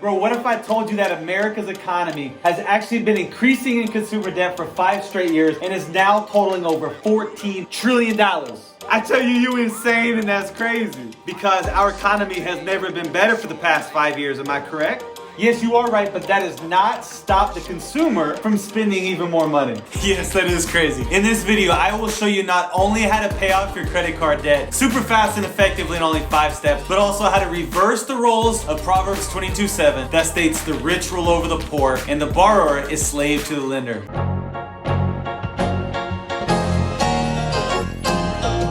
Bro, what if I told you that America's economy has actually been increasing in consumer debt for 5 straight years and is now totaling over $14 trillion? I tell you, you insane and that's crazy. Because our economy has never been better for the past 5 years, am I correct? Yes, you are right, but that does not stop the consumer from spending even more money. Yes, that is crazy. In this video, I will show you not only how to pay off your credit card debt super fast and effectively in only 5 steps, but also how to reverse the roles of Proverbs 22:7 that states the rich rule over the poor and the borrower is slave to the lender.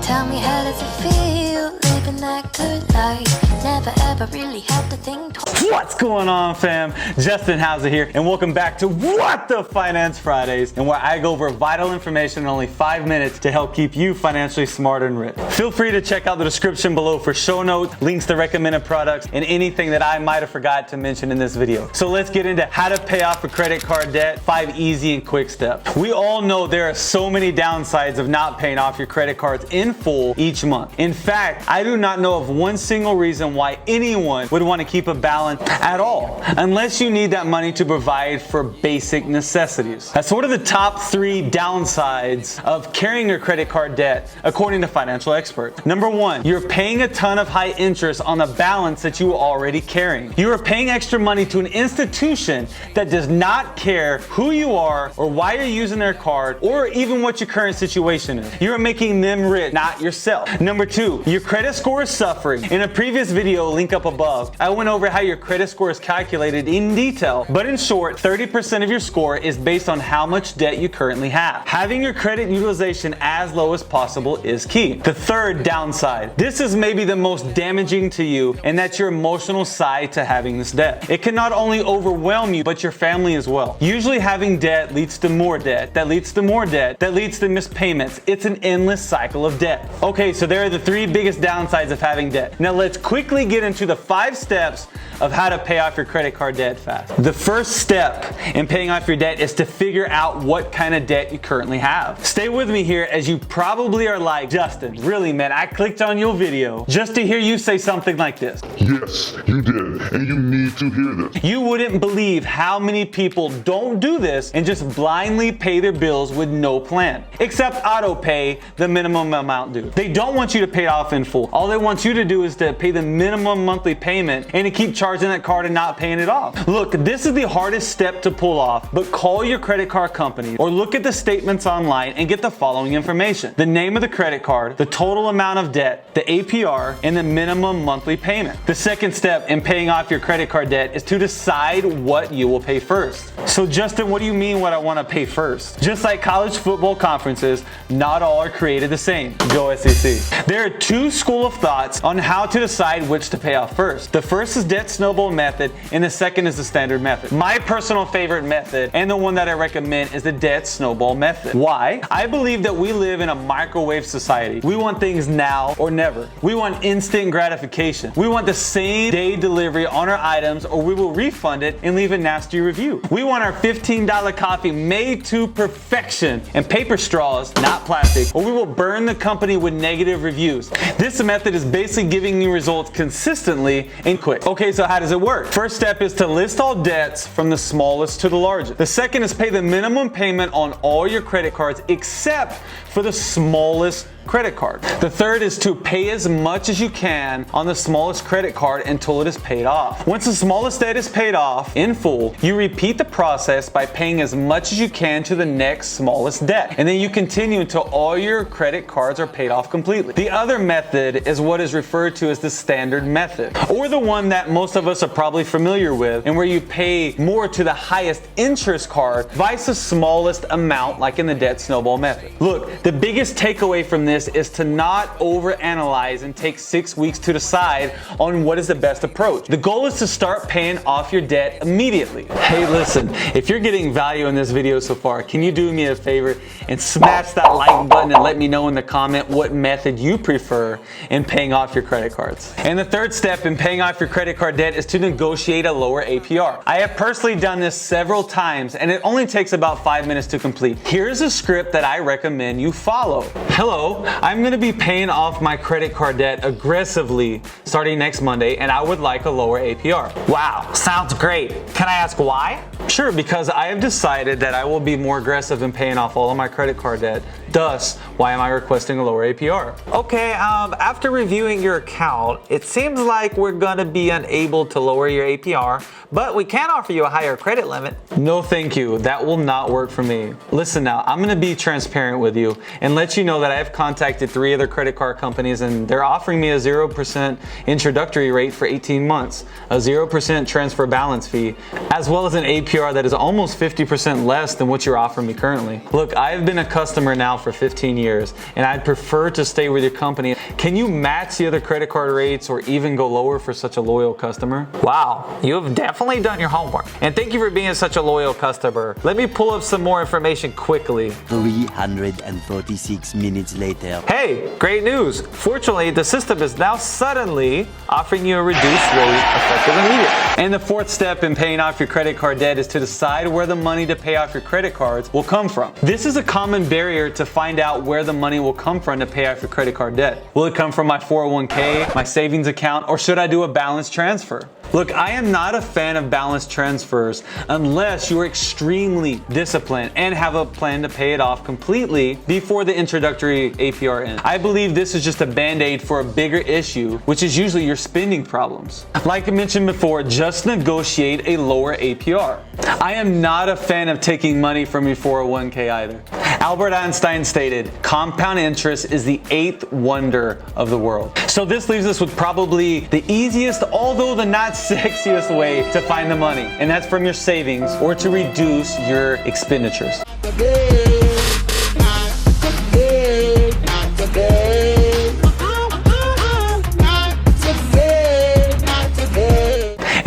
Tell me, how does it feel living that good life? Never ever really had to think twice. What's going on, fam? Justin Hauser here, and welcome back to What the Finance Fridays, and where I go over vital information in only 5 minutes to help keep you financially smart and rich. Feel free to check out the description below for show notes, links to recommended products, and anything that I might have forgot to mention in this video. So let's get into how to pay off a credit card debt, 5 easy and quick steps. We all know there are so many downsides of not paying off your credit cards in full each month. In fact, I do not know of one single reason why anyone would want to keep a balance at all, unless you need that money to provide for basic necessities. That's what are the top 3 downsides of carrying your credit card debt, according to financial experts. Number 1, you're paying a ton of high interest on a balance that you are already carrying. You are paying extra money to an institution that does not care who you are or why you're using their card or even what your current situation is. You are making them rich, not yourself. Number 2, your credit score is suffering. In a previous video, link up above, I went over how your credit score is calculated in detail, but in short, 30% of your score is based on how much debt you currently have. Having your credit utilization as low as possible is key. The third downside, this is maybe the most damaging to you, and that's your emotional side to having this debt. It can not only overwhelm you, but your family as well. Usually having debt leads to more debt, that leads to more debt, that leads to missed payments. It's an endless cycle of debt. Okay, so there are the 3 biggest downsides of having debt. Now let's quickly get into the 5 steps of how to pay off your credit card debt fast. The first step in paying off your debt is to figure out what kind of debt you currently have. Stay with me here, as you probably are like, Justin, really man, I clicked on your video just to hear you say something like this. Yes, you did, and you need to hear this. You wouldn't believe how many people don't do this and just blindly pay their bills with no plan, except auto pay the minimum amount due. They don't want you to pay it off in full. All they want you to do is to pay the minimum monthly payment and to keep charging that card and not paying it off. Look, this is the hardest step to pull off, but call your credit card company or look at the statements online and get the following information: the name of the credit card, the total amount of debt, the APR, and the minimum monthly payment. The second step in paying off your credit card debt is to decide what you will pay first. So Justin, what do you mean what I want to pay first? Just like college football conferences, not all are created the same. Go SEC. There are 2 schools of thoughts on how to decide which to pay off first. The first is debt snowball method, and the second is the standard method. My personal favorite method, and the one that I recommend, is the debt snowball method. Why? I believe that we live in a microwave society. We want things now or never. We want instant gratification. We want the same day delivery on our items, or we will refund it and leave a nasty review. We want our $15 coffee made to perfection and paper straws, not plastic, or we will burn the company with negative reviews. This method is basically giving you results consistently and quick. Okay, so how does it work? First step is to list all debts from the smallest to the largest. The second is pay the minimum payment on all your credit cards except for the smallest credit card. The third is to pay as much as you can on the smallest credit card until it is paid off. Once the smallest debt is paid off in full, you repeat the process by paying as much as you can to the next smallest debt. And then you continue until all your credit cards are paid off completely. The other method is what is referred to as the standard method, or the one that most of us are probably familiar with, and where you pay more to the highest interest card vice the smallest amount, like in the debt snowball method. Look, the biggest takeaway from this is to not overanalyze and take 6 weeks to decide on what is the best approach. The goal is to start paying off your debt immediately. Hey, listen, if you're getting value in this video so far, can you do me a favor and smash that like button and let me know in the comment what method you prefer in paying off your credit cards. And the third step in paying off your credit card debt is to negotiate a lower APR. I have personally done this several times, and it only takes about 5 minutes to complete. Here's a script that I recommend you follow. Hello, So I'm gonna be paying off my credit card debt aggressively starting next Monday, and I would like a lower APR. Wow, sounds great. Can I ask why? Sure, because I have decided that I will be more aggressive in paying off all of my credit card debt. Thus, why am I requesting a lower APR? Okay, after reviewing your account, it seems like we're gonna be unable to lower your APR, but we can offer you a higher credit limit. No, thank you. That will not work for me. Listen now, I'm gonna be transparent with you and let you know that I have contacted 3 other credit card companies and they're offering me a 0% introductory rate for 18 months, a 0% transfer balance fee, as well as an APR that is almost 50% less than what you're offering me currently. Look, I have been a customer now for 15 years and I'd prefer to stay with your company. Can you match the other credit card rates or even go lower for such a loyal customer? Wow, you have definitely done your homework. And thank you for being such a loyal customer. Let me pull up some more information quickly. 346 minutes later. Hey, great news. Fortunately, the system is now suddenly offering you a reduced rate effective immediately. And the 4th step in paying off your credit card debt is to decide where the money to pay off your credit cards will come from. This is a common barrier to find out where the money will come from to pay off your credit card debt. Will it come from my 401k, my savings account, or should I do a balance transfer? Look, I am not a fan of balance transfers unless you are extremely disciplined and have a plan to pay it off completely before the introductory APR ends. I believe this is just a band-aid for a bigger issue, which is usually your spending problems. Like I mentioned before, just negotiate a lower APR. I am not a fan of taking money from your 401k either. Albert Einstein stated, compound interest is the 8th wonder of the world. So this leaves us with probably the easiest, although the not sexiest way to find the money, and that's from your savings or to reduce your expenditures.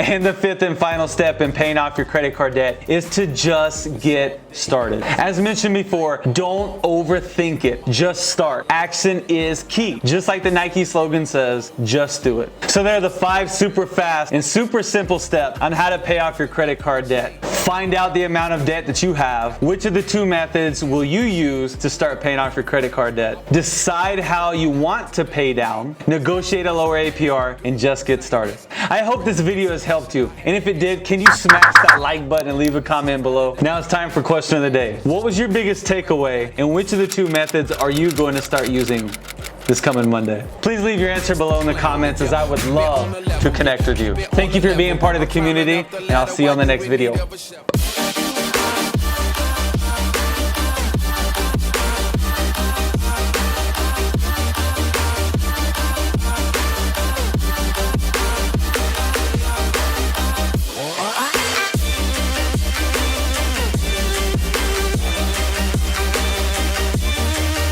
And the 5th and final step in paying off your credit card debt is to just get started. As mentioned before, don't overthink it. Just start. Action is key. Just like the Nike slogan says, just do it. So there are the 5 super fast and super simple steps on how to pay off your credit card debt. Find out the amount of debt that you have. Which of the 2 methods will you use to start paying off your credit card debt? Decide how you want to pay down. Negotiate a lower APR and just get started. I hope this video has helped you. And if it did, can you smash that like button and leave a comment below? Now it's time for question of the day. What was your biggest takeaway and which of the 2 methods are you going to start using this coming Monday? Please leave your answer below in the comments as I would love to connect with you. Thank you for being part of the community and I'll see you on the next video.